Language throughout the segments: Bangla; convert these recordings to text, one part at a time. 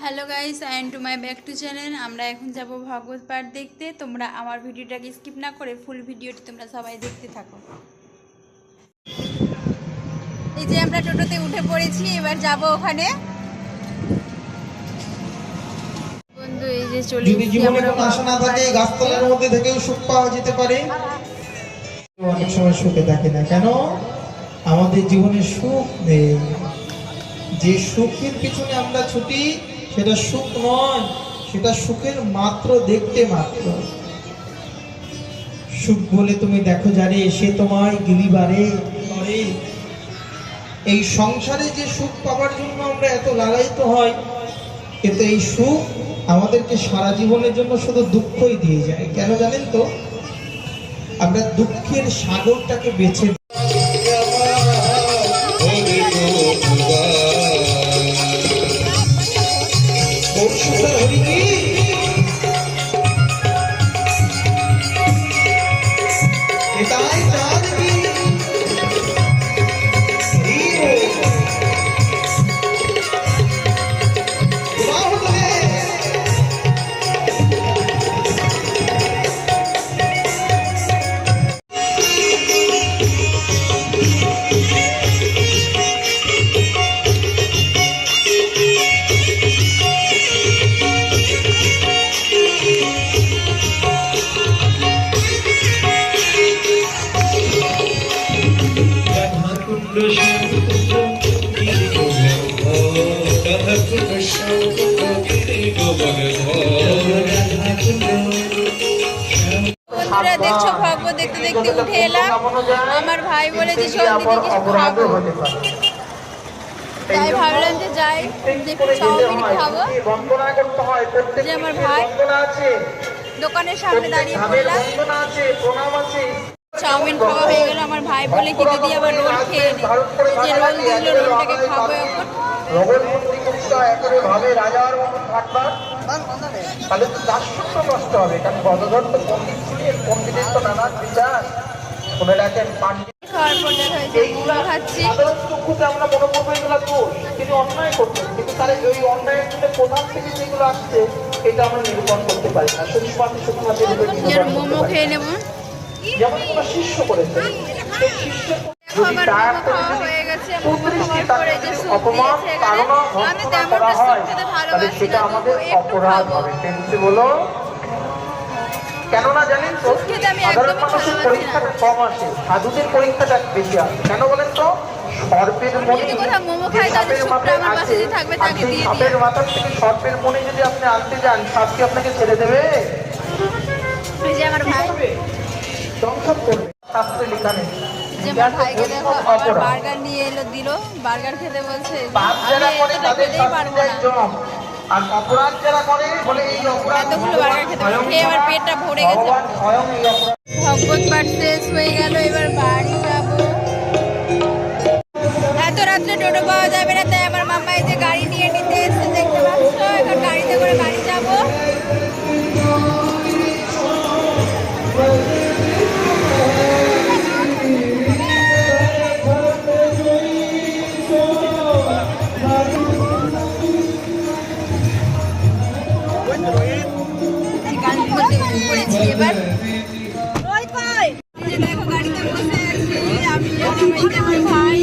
Hello guys and to my back to channel. আমরা এখন যাব ভাগবত পাঠ দেখতে। তোমরা আমার ভিডিওটাকে স্কিপ না করে ফুল ভিডিওটি তোমরা সবাই দেখতে থাকো। এই যে আমরা টোটোতে উঠে পড়েছি, এবার যাব ওখানে। বন্ধু এই যে চলে যদি জীবনে কোনো আশা না থাকে গাছতলার মধ্যে থেকেও সুখ পাওয়া যেতে পারে। অনেক সময় সুখে থাকে না কেন? আমাদের জীবনে সুখ নেই। যে সুখের পিছনে আমরা ছুটি সেটা সুখ নয়, সেটা সুখের মাত্র দেখতে মাত্র। সুখ বলে তুমি দেখো যারে, সে তোমায় গিলিবারে করে। এই সংসারে যে সুখ পাওয়ার জন্য আমরা এত লালায়িত হয়, কিন্তু এই সুখ আমাদেরকে সারা জীবনের জন্য শুধু দুঃখই দিয়ে যায়। কেন জানেন তো? আমরা দুঃখের সাগরটাকে বেছে বন্ধুরা দেখছো ভাগবত দেখতে দেখতে উঠে এলাম। আমার ভাই বলেছে চল দিদি কিছু খাবো, তাই ভাবলাম যে যাই একটু চাউমিন খাবো। যে আমার ভাই দোকানের সামনে দাঁড়িয়ে পড়লাম, চাউমিন খাওয়া হয়ে গেল। আমার ভাই বলে কি দিদি আবার রোল খেয়ে নি, যে রোল দিল রোলটাকে খাবো এখন। তাহলে তো দার্শনিক নষ্ট হবে, কারণ গদধর তো পণ্ডিত ছিলেন, পণ্ডিতের তো নানান বিচার শুনে রাখেন। আমরা মনে করবো এগুলো দোষ, তিনি অন্যায় করতেন, কিন্তু তার ওই অন্যায়ের জন্য প্রধান থেকে যেগুলো আসছে এটা আমরা নিরূপণ করতে পারি না। মোমো খেয়ে নেব, যেমন কোনো শিষ্য করেছে, সেই শিষ্যের অপমান তাড়না ভর্সনা করা হয়, তাহলে সেটা আমাদের অপরাধ হবে। বলো কেননা জানেন তো, সাধারণ মানুষের পরীক্ষাটা কম আসে, সাধুদের পরীক্ষাটা বেশি আসে। কেন বলেন তো? সর্পের মনে সাপের মাথায় আছে, আর সেই সাপের মাথার থেকে সর্পের মনে যদি আপনি আনতে যান, সাপ কি আপনাকে ছেড়ে দেবে? দংশন করবে। শাস্ত্রে লেখা নেই। ভাইকে দেখো বার্গার নিয়ে এলো, দিল বার্গার খেতে বলছে। আর অপরাধ যারা করে বলে এই অপরাধ এতগুলো বার্গার খেতে খেয়ে আমার পেটটা ভরে গেছে। ভগবত পাঠ শেষ হয়ে গেল, এবার বাড়ি যাবো। এত রাত্রে টোটো পাওয়া যাবে না, তাই আমার মামা এই যে গাড়ি নিয়ে নিতে এসে দেখতে পাচ্ছ। এখন গাড়িতে করে বাড়ি যাবো। এবার দেখো গাড়িতে বসে আছি আমি, আমার ভাই,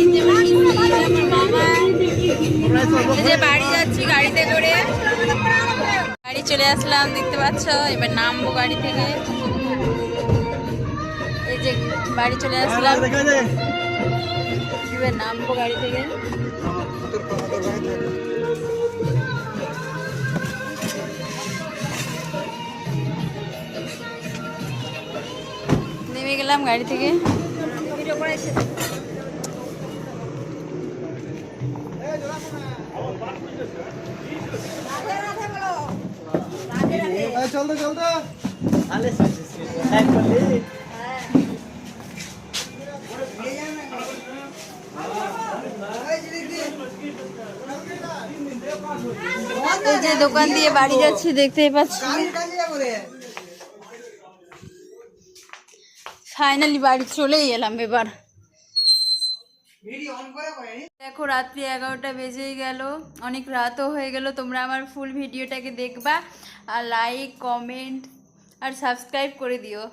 আমার মামা। যে বাড়ি যাচ্ছি গাড়িতে করে, বাড়ি চলে আসলাম দেখতে পাচ্ছ। এবার নামবো গাড়ি থেকে, এই যে বাড়ি চলে আসলাম। এবার নামবো গাড়ি থেকে। নেমে গেলাম গাড়ি থেকে। চলতে চলতে এই যে দোকান দিয়ে বাড়ি যাচ্ছি দেখতেই পাচ্ছি। ফাইনালি বাড়ি চলেই এলাম। এবার দেখো রাত্রি 11টা বেজেই গেল, অনেক রাতও হয়ে গেল। তোমরা আমার ফুল ভিডিওটাকে দেখবা আর লাইক কমেন্ট আর সাবস্ক্রাইব করে দিও।